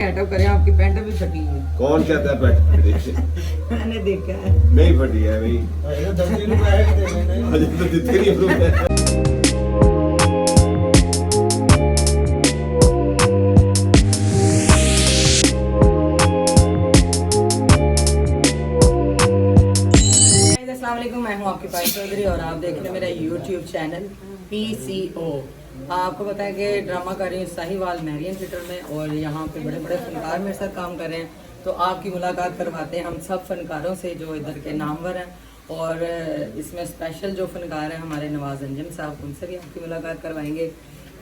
करें, आपकी पैंट भी फटी है। कौन कहता है पैंट फटी? मैंने देखा है। नहीं फटी है भाई, अजय तो देते नहीं रुपए। अस्सलाम वालेकुम, मैं हूँ आपकी पायल चौधरी और आप देख रहे हैं मेरा यूट्यूब चैनल PCO। आपको पता है कि ड्रामा कर रही हूँ साहिवाल मैरियन थिएटर में और यहाँ पे बड़े बड़े फनकार मेरे साथ काम कर रहे हैं, तो आपकी मुलाकात करवाते हैं हम सब फनकारों से जो इधर के नामवर हैं। और इसमें स्पेशल जो फनकार हैं हमारे नवाज अंजम साहब, उनसे भी आपकी मुलाकात करवाएंगे।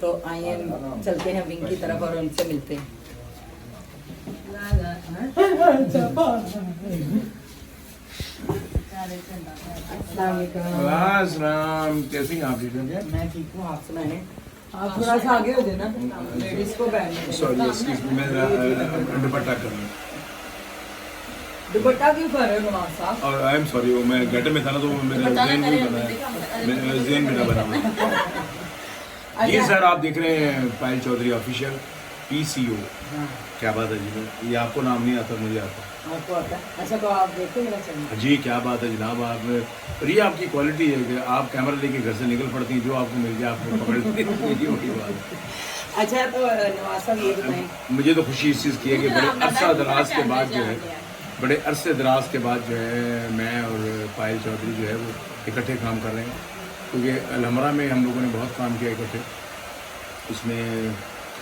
तो आइए चलते हैं विंग की तरफ और उनसे मिलते हैं। अस्सलाम, कैसी हैं आप? ठीक है, मैं ठीक हूँ, आप सुनाएं। आप थोड़ा सा आगे हो जाना, लेडीज को बैठने। सॉरी एक्सक्यूज मी, मैं दुपट्टा कर रहा हूँ दुपट्टा क्यों कर रहे हो नवाज साहब? और आई एम सॉरी, वो मैं गटर में था ना तो मेरा ज़हन नहीं बना है, ज़हन मेरा बना हुआ। जी सर, आप देख रहे हैं पायल चौधरी ऑफिशियल PCO। क्या बात है जी, ये आपको नाम नहीं आता, मुझे आता आपको आता है? अच्छा, तो आप देखो मेरा चैनल। जी। क्या बात है जनाब, आप और ये आपकी क्वालिटी है कि आप कैमरा लेके घर से निकल पड़ती हैं, जो आपको मिल जाए आपको पकड़ लेती हैं, ये बड़ी बात है। अच्छा, तो नवाज साहब ये बताएं। मुझे तो खुशी इस चीज़ की है कि बड़े अरसा दराज के बाद जो है, बड़े अरसे दराज के बाद जो है मैं और पायल चौधरी जो है वो इकट्ठे काम कर रहे हैं, क्योंकि अलहमरा में हम लोगों ने बहुत काम किया इकट्ठे। उसमें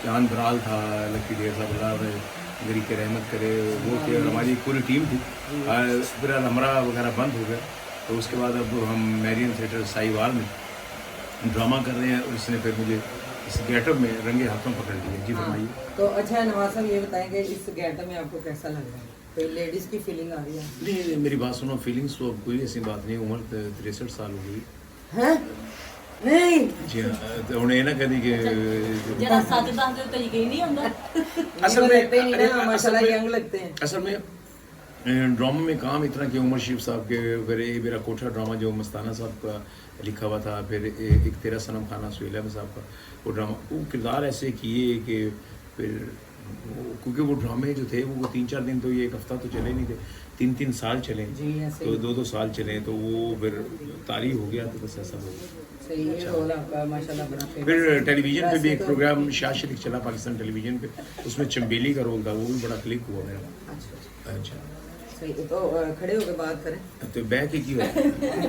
चांद बराल था, लकी ढेर साहब, अल्लाह गरी के रहमत करे, वो थे, और हमारी पूरी टीम थी। फिर अलहमरा वगैरह बंद हो गया, तो उसके बाद अब हम मैरियन थिएटर साहिवाल में ड्रामा कर रहे हैं, और इसने फिर मुझे इस गेटअप में रंगे हाथों पकड़ लिया। जी फरमाइए। तो अच्छा नवाज साहब ये बताएं कि इस गेटअप में आपको कैसा लग रहा है? कोई लेडीज की फीलिंग आ रही है? नहीं, मेरी बात सुनो, फीलिंग्स तो अब कोई ऐसी बात नहीं, उम्र 63 साल हो गई हैं? नहीं जी हाँ, तो उन्हें ना कहती कि जरा साथ साथ तो यकीन नहीं होता। असल में लगते ही नहीं ना, माशाल्लाह यंग लगते हैं। असल में ड्रामा में काम इतना कि उमर शरीफ साहब के, फिर मेरा कोठा ड्रामा जो मस्ताना साहब का लिखा हुआ था, फिर एक तेरा सनम खाना सुहेला साहब का वो ड्रामा, वो किरदार ऐसे किए कि फिर क्योंकि वो ड्रामे जो थे वो 3-4 दिन तो, ये एक हफ्ता तो चले नहीं थे, 3-3 साल चले, तो 2-2 साल चले, तो वो फिर तारीख हो गया, तो बस ऐसा हो गया। सही है, रोल आपका माशाल्लाह बड़ा फेमस। फिर टेलीविज़न पे भी एक प्रोग्राम शाह शरीफ चला पाकिस्तान टेलीविज़न पे, उसमें चंबेली का रोल था, वो भी बड़ा क्लिक हुआ मेरा। अच्छा, सही है, तो खड़े होकर बात करें। तो बैक ही क्यों है?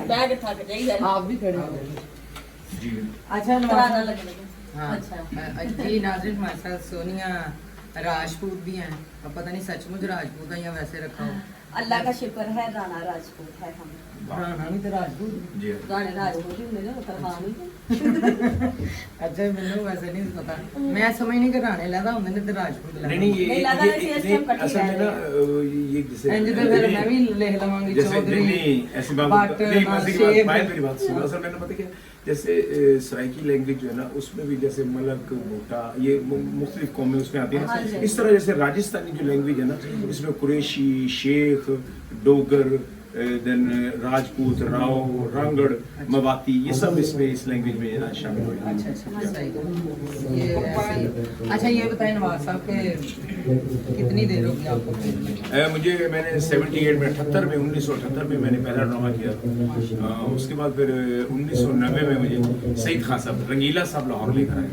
बैग थक जाइए आप भी खड़े हो। जी। अच्छा कराना नवाज, लगे हाँ अच्छा। जी नाज़रीन, हमारे साथ सोनिया राजपूत भी हैं। अब पता नहीं सचमुच राजपूत है या वैसे रखा हो। अल्लाह का शुक्र है, राणा राजपूत है हम। राणा भी तो राजपूत। जी। राणे राजपूत ही होंगे ना, तरखान ही। अच्छा, मैंने वैसे नहीं पता, मैं समझ नहीं कि राणे लगा होंगे ना तो राजपूत लगा। नहीं ये नहीं, लगा ऐसे ऐसे हम इकट्ठे असल में ना ये जैसे इंज तो फिर मैं भी लिख लवांगी जैसे चौधरी। नहीं ऐसी बात बट नहीं, ऐसी बात शेख। पायल मेरी बात सुनो। असल में ना पता क्या, जैसे सराइकी लैंग्वेज जो है ना, उसमें भी जैसे मलक भोटा, ये मुख्तलिफ कौमें उसमें आती हाँ हैं। जी। इस तरह जैसे राजस्थानी जो लैंग्वेज है ना, इसमें कुरैशी, शेख, डोगर, देन राजपूत, राव, रांगड़, मवाती, ये सब इसमें इस लैंग्वेज में ना शामिल हो जाते हैं। अच्छा, सही है। ये ऐसे ही। अच्छा, ये बताएं नवाज साहब के कितनी देर होगी आपको फिल्म में? मुझे मैंने 78 में 1978 में मैंने पहला ड्रामा किया था। उसके बाद फिर 1990 में मुझे सईद खान साहब, रंगीला साहब लाहौर लेकर आए।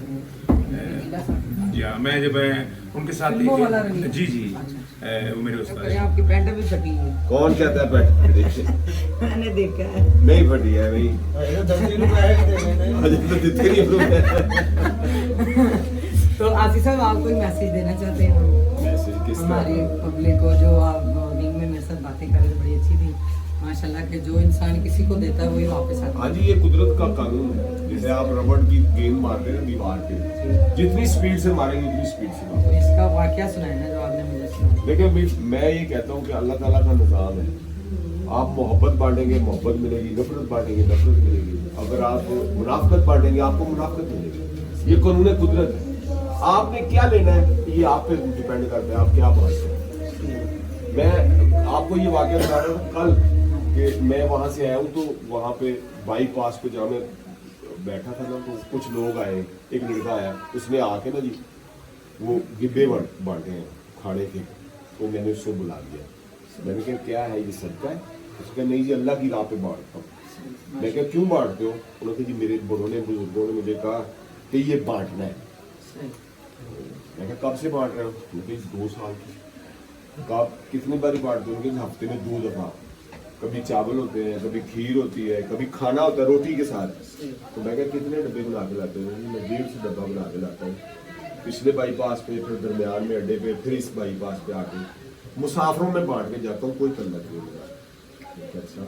जी हाँ, मैं जब उनके साथ फिल्मों वाला रंगीला? जी जी, वो मेरे उस्ताद करें, आपकी पैंट भी फटी है। कौन कहता है पैंट फटी? मैंने देखा है। नहीं फटी है भाई, अजय तो देते नहीं रुपए। तो आसिफ साहब, आप कोई मैसेज देना चाहते हैं मैसेज किस हमारी तरह? पब्लिक को? जो आप विंग में मेरे साथ बातें कर रहे थे, बड़ी अच्छी थी माशाल्लाह, कि जो इंसान किसी को देता है वही वापस आता हाँ जी, ये कुदरत का कानून है। जैसे आप रबड़ की गेंद मारते हैं ना दीवार पे, जितनी स्पीड से मारेंगे उतनी स्पीड से है। मारेंगे। तो इसका वाकया सुनाया ना जो आपने मुझे सुनाया। देखिए मैं ये कहता हूँ कि अल्लाह ताला का निज़ाम है, आप मोहब्बत बांटेंगे मोहब्बत मिलेगी, नफरत बांटेंगे नफरत मिलेगी, अगर आप मुनाफकत बांटेंगे आपको मुनाफकत मिलेगी। ये कानून कुदरत है। आपने क्या लेना है ये आप पे डिपेंड करता है, आप क्या बांटते हैं। मैं आपको ये वाकया बता रहा हूँ, कल कि मैं वहाँ से आया हूँ, तो वहाँ पे बाईपास पे जहाँ मैं बैठा था ना, तो कुछ लोग आए, एक लड़का आया, उसने आके ना जी वो गिब्बे बांटे हैं खाने थे, तो मैंने उसको बुला दिया। मैंने कहा क्या है ये सदका है? उसने कहा नहीं जी अल्लाह की राह पे बांटता हूँ। मैं कहा क्यों बांटते हो? उन्होंने कहा जी मेरे बड़ों ने बुजुर्गों ने मुझे कहा कि ये बांटना है। मैं कहा कब से बांट रहे हो? उन्होंने कहा 2 साल की। कहा कितनी बारी बांटते हो? उनके हफ्ते में 2 दफा, कभी चावल होते हैं, कभी खीर होती है, कभी खाना होता है रोटी के साथ। तो मैं कहा कितने डब्बे बना के लाते हो? मैं 150 डब्बा बना के लाता हूँ, पिछले बाईपास पे, फिर दरमियान में अड्डे पे, फिर इस बाईपास पे आके मुसाफरों में बांट के जाता हूँ, कोई कल्लत नहीं होगा। अच्छा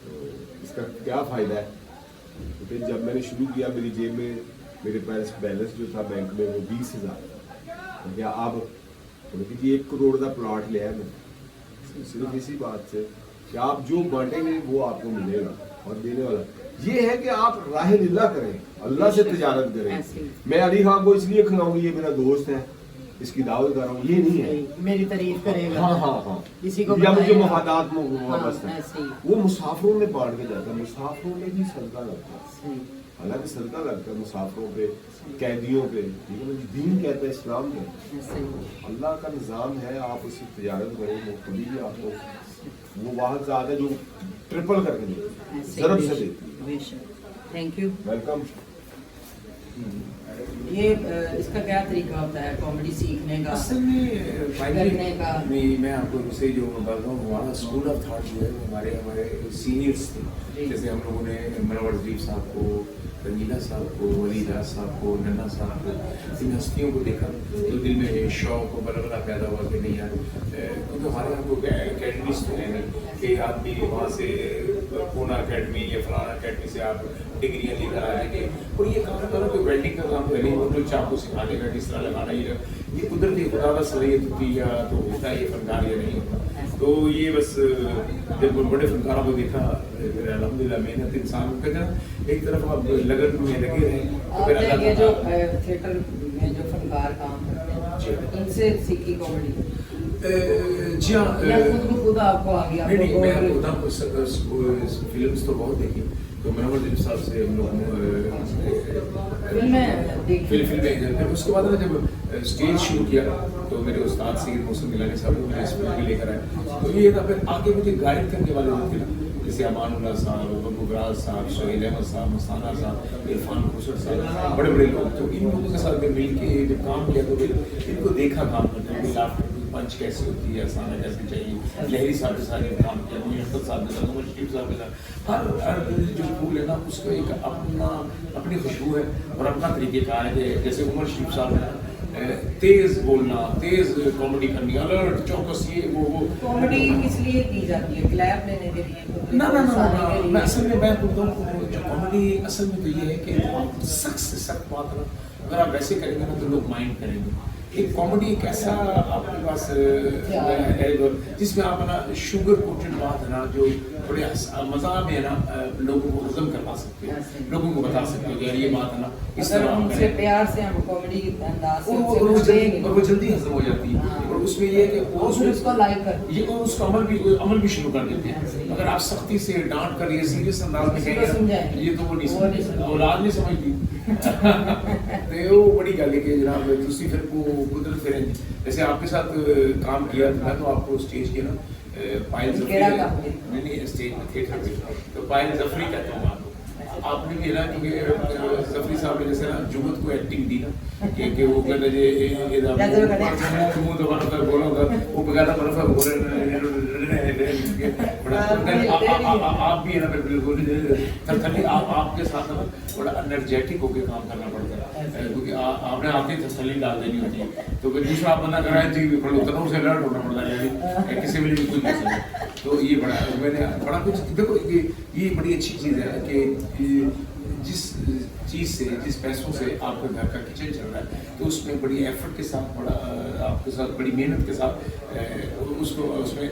तो इसका क्या फ़ायदा है? क्योंकि जब मैंने शुरू किया मेरी जेब में मेरे पास बैलेंस जो था बैंक में वो 20,000 था। क्या अब जी 1 करोड़ का प्लॉट लिया है मैंने, सिर्फ इसी बात से कि आप जो बांटेंगे वो आपको मिलेगा। और देने वाला ये है कि आप राह निल्ला करें, अल्लाह से तिजारत करें। मैं अली खान को इसलिए खिलाऊंगा ये मेरा दोस्त है, इसकी दावत कर रहा हूँ, ये नहीं है मेरी तारीफ करेगा। हाँ किसी को या मुझे बताएगा। मफादात में वाबस्ता है। ऐसे ही। वो मुसाफरों में बांट के जाता है, मुसाफरों में भी सदका लगता है। सही। हालांकि सदका लगता है मुसाफरों पे, कैदियों पे, ठीक है। दीन कहता है, इस्लाम कहता है, ऐसे ही। अल्लाह का निज़ाम है। आप उसकी तजारत करें, वो कभी भी आपको वो बहुत ज़्यादा जो ट्रिपल करके देती है, ऐसे ज़रब ही। से देती है। Thank you. वेलकम। ये इसका क्या तरीका होता है कॉमेडी सीखने का? असल में करने का? मैं आपको उससे जो बताता हूँ, हमारा स्कूल ऑफ थॉट जो है वो हमारे सीनियर्स थे। जैसे हम लोगों ने मनोवर शरीफ साहब को, रंगीला साहब को, वलीदा साहब को, नन्ना साहब को, इन हस्तियों को देखा तो दिल में शौक और बलगना पैदा हुआ कि नहीं यार, क्योंकि हमारे यहाँ को अकेडमीज तो है नहीं कि आदमी वहाँ से पूना अकेडमी या फलाना अकेडमी से आप डिग्रियाँ लेकर आ जाएंगे। और ये काम करो कि वेल्डिंग का काम करें, जो चाकू सिखाने का किस तरह लगाना, ये कुदरती खुदा का सलाहियत होती है, तो होता है ये फनकार या नहीं होता। तो ये बस जब बड़े फनकारों को देखा, अल्हम्दुलिल्लाह मेहनत इंसान को कहते एक तरफ आप लगन में लगे रहें तो फिर आपने ये जो थिएटर में जो फनकार काम करते हैं इनसे सीखी कॉमेडी? जी हाँ, या खुद आपको आ गया? नहीं मैं आपको बताऊँ, फिल्म्स तो बहुत देखी। तो मनोवर शरीफ साहब से हम लोग फिल्में उसके बाद ना जब स्टेज शुरू किया तो मेरे उस्ताद सैयद मौसम गिलानी साहब मुझे इस फिल्म में लेकर आए। तो ये था फिर आगे मुझे गाइड करने वाले लोग थे ना, जैसे अमानुल्लाह साहब, अबू बराज साहब, सोहेल अहमद साहब, मस्ताना साहब, इरफान खुसर साहब, बड़े बड़े लोग। तो इन लोगों के साथ मिल के जब काम किया तो फिर इनको देखा काम करते हैं, लाफ्टर पंच कैसे होती है, आसाना कैसे चाहिए। लहरी साहब के साथ जब काम किया, मुझे अख्तर साहब के साथ, उमर शरीफ साहब के साथ, हर जो फूल है ना उसका एक अपनी खुशबू है और अपना तरीक़ेकार है। कि जैसे उमर शरीफ साहब है तेज बोलना, तेज कॉमेडी करनी, अलर्ट चौकस, ये वो कॉमेडी किस लिए की जाती है? क्लैप लेने के लिए? ना मैं असल में मैं बोलता हूँ जो कॉमेडी असल में तो ये है कि सख्त से सख्त बात ना अगर आप वैसे करेंगे ना तो लोग माइंड करेंगे। एक कॉमेडी एक ऐसा आपके पास है जिसमें आप ना शुगर कोटेड बात है ना जो बड़े मजा में है ना लोगों को हजम करवा सकते हैं, लोगों को बता सकते हैं यार ये बात है ना इस तरह हम उनसे प्यार से हम कॉमेडी के अंदाज से और वो जल्दी हजम हो जाती है। और उसमें ये है कि वो उसको लाइक कर ये और उसका अमल भी शुरू कर देते हैं। अगर आप सख्ती से डांट कर ये सीरियस अंदाज में कहेंगे ये तो वो नहीं समझती, औलाद नहीं समझती। तो वो बड़ी गल है कि जनाब दूसरी फिल्म को कुदरत फिर जैसे आपके साथ काम किया था तो आपको स्टेज के ना पायल जफरी नहीं स्टेज में थिएटर में तो पायल जफरी कहता हूँ आपने भी ना क्योंकि जफरी साहब ने जैसे ना जुमत को एक्टिंग दी ना कि वो कहते जे मुंह दबाना था बोला था वो बगैर तरफ बोले आप भी है ना बिल्कुल थरथरी आपके साथ ना बड़ा एनर्जेटिक होकर काम करना पड़ता है क्योंकि आपने आते ही तसल्ली डाल देनी होती है। तो फिर दूसरा आप बंदा कराए जी उतना उसे अलर्ट होना पड़ता है किसी भी कुछ नहीं समझ। तो ये बड़ा मैंने बड़ा कुछ देखो ये बड़ी अच्छी चीज़ है कि जिस चीज़ से जिस पैसों से आपका घर का किचन चल रहा है तो उसमें बड़ी एफर्ट के साथ बड़ा आपके साथ बड़ी मेहनत के साथ उसमें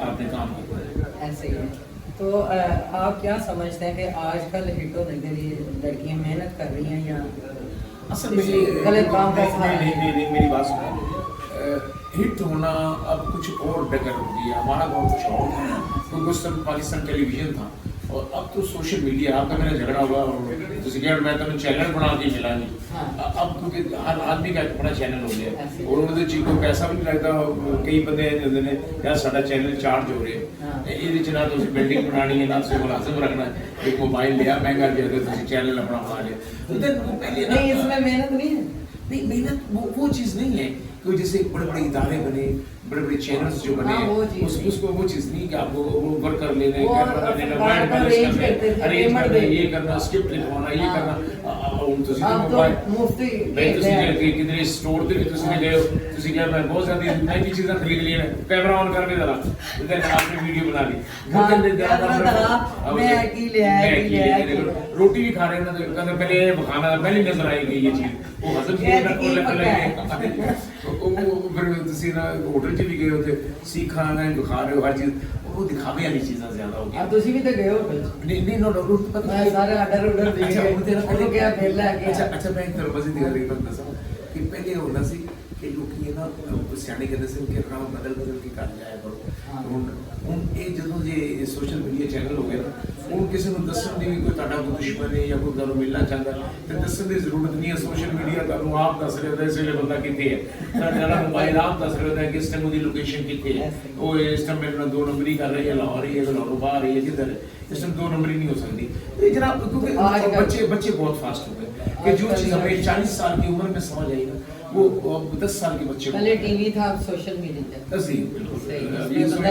आपने काम किया ऐसे ही। तो आप क्या समझते हैं कि आजकल हिट होने के लिए लड़कियां मेहनत कर रही हैं या असल में गलत काम कर नहीं मेरी बात सुनो हिट होना अब कुछ और बेटर हो गया। हमारा बहुत कुछ और था क्योंकि उस समय पाकिस्तान टेलीविजन था اور اب تو سوشل میڈیا آپ کا میرا جھگڑا ہوا اور تو سگریٹ میں تو چینل بنا کے ملا نہیں اب کیونکہ ہر آدمی کا ایک بڑا چینل ہو گیا اور ان کو چیز کو پیسہ بھی نہیں لگتا کئی بندے ہیں یار سارا چینل چارج ہو رہے ہیں یہ نہ تو بلڈنگ بنانی ہے نہ اسے ملازم رکھنا ہے ایک موبائل لیا مہنگا لیا تو چینل اپنا بنا لیا تو پہلے نہیں اس میں محنت نہیں ہے نہیں محنت وہ چیز نہیں ہے کہ جیسے بڑے بڑے ادارے بنے بڑے بڑے چینلز جو بنے اس کو وہ چیز نہیں کہ آپ کو ورکر لینے یہ کرنا اسکرپٹ لکھوانا یہ کرنا کتنے اسٹور پہ بھی تھی گئے میں بہت زیادہ مہنگی چیزیں خرید لی ہیں کیمرہ آن کر کے ذرا آپ نے ویڈیو بنا لی روٹی بھی کھا رہے ہیں نا پہلے کھانا پہلے نظر آئے گی یہ چیز وہ ہضم ہوٹل چ بھی گئے ہوتے سیکھ کھانا کھا رہے ہو ہر چیز وہ دکھاوے والی چیزیں زیادہ ہو گئی تسی بھی تو گئے ہو نہیں نو میں سارے آرڈر اچھا میں ایک طرف مزید دکھا رہی بات دسا کہ پہلے ہونا سی کہ لوگ یہ نا سیانے کہتے ہیں کہ راہ بدل بدل کے کر جایا کرو ہوں یہ جدوں یہ سوشل میڈیا چینل ہو گئے نا ہوں کسی کو دسن کی بھی کوئی تھوڑا کوئی دشمن ہے یا کوئی تمہیں ملنا چاہتا ہے تو دسن کی ضرورت نہیں ہے سوشل میڈیا تمہیں آپ دس رہے ہوتا ہے اس ویلے بندہ کتنے ہے میرا موبائل آپ دس رہے ہوتا ہے کہ اس ٹائم وہ لوکیشن کتنے ہے وہ اس ٹائم میرے 2 نمبری کر رہی ہے لاہور ہی ہے لاہور باہر ہے کدھر ہے اس ٹائم 2 نمبری نہیں ہو سکتی جناب کیونکہ بچے بہت فاسٹ ہو گئے کہ جو چیز ہمیں 40 سال کی عمر میں سمجھ آئی نا وہ 10 سال کے بچے پہلے ٹی وی تھا سوشل میڈیا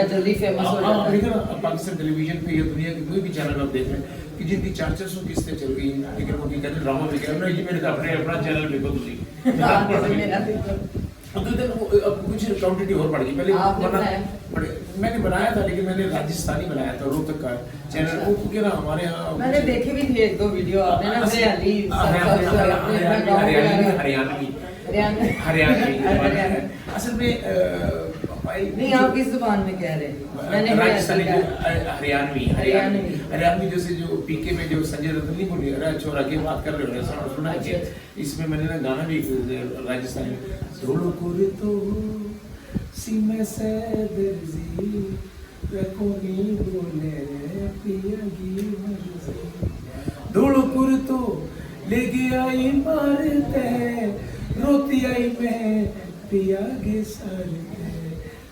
جلدی فیمس ہو جاتا ہے پاکستان ٹیلی ویژن پہ یا دنیا کے کوئی بھی چینل آپ دیکھ رہے ہیں کہ جن کی 400 قسطیں چل گئی لیکن وہ کہتے ہیں ڈرامہ بھی کہہ رہے ہیں میرے اپنا چینل دیکھو تھی کچھ کوانٹٹی اور بڑھ گئی پہلے میں نے بنایا تھا لیکن میں نے راجستھانی بنایا تھا روہتک کا چینل وہ کیونکہ نا ہمارے یہاں میں نے دیکھی بھی تھی 1-2 ویڈیو آپ نے نا ہریانوی اصل میں نہیں آپ کس زبان میں کہہ رہے ہیں راجستھانی ہریانوی جیسے جو پی کے میں جو سنجے دت نہیں بول رہے چھوڑا کے بات کر رہے ہو سنا کہ اس میں نے نا گانا بھی راجستھانی میں دھوڑو کوری تو سیمے سے درزی رکھونی بولے پیا گی مرزی دھوڑو کوری تو لے گیا آئی مارتے روتی آئی میں پیا گے سارتے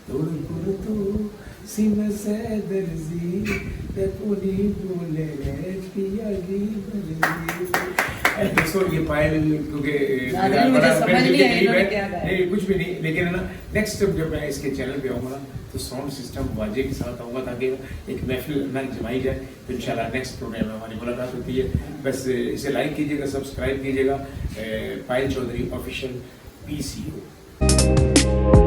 دھوڑو کوری تو سیمے سے درزی رکھونی بولے پیا گی مرزی دوستوں یہ پائل کیونکہ کچھ بھی نہیں لیکن نا نیکسٹ ٹائم جب میں اس کے چینل پہ آؤں گا تو ساؤنڈ سسٹم واجے کے ساتھ آؤں گا تاکہ ایک محفل میں جمائی جائے تو انشاءاللہ نیکسٹ پروگرام میں ہماری ملاقات ہوتی ہے بس اسے لائک کیجیے گا سبسکرائب کیجیے گا پائل چودھری آفیشیل PCO